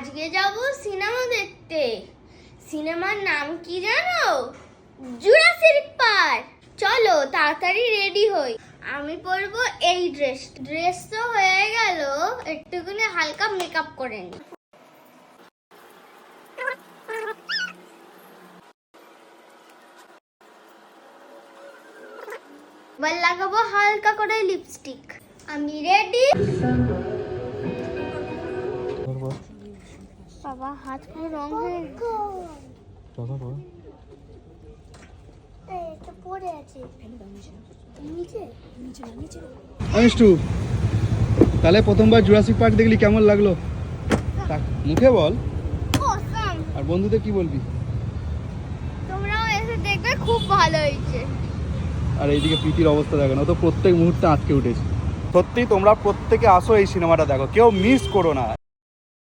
আজকে যাব সিনেমা দেখতে। সিনেমার নাম কি জানো? Jurassic park. চলো তাড়াতাড়ি রেডি হই। আমি পরবো এই ড্রেস তো হয়ে গেল, একটুখানি হালকা মেকআপ করে নি। এবার লাগাবো হালকা করে লিপস্টিক। আমি রেডি। বাবা হাত পুরো রং হয়ে পড়ে আছে অনুষ্ঠু, তাহলে প্রথমবার জুরাসিক পার্ক দেখলি কেমন লাগলো? মুখে বল। অসাম। আর বন্ধুদের কি বলবি? তোমরাও এসে দেখবে, খুব ভালো হয়েছে। আর এইদিকে প্রীতির অবস্থা দেখো না, ও তো প্রত্যেক মুহূর্তে আটকে উঠেছে। সত্যি তোমরা প্রত্যেকে আসো, এই সিনেমাটা দেখো, কেউ মিস করো না।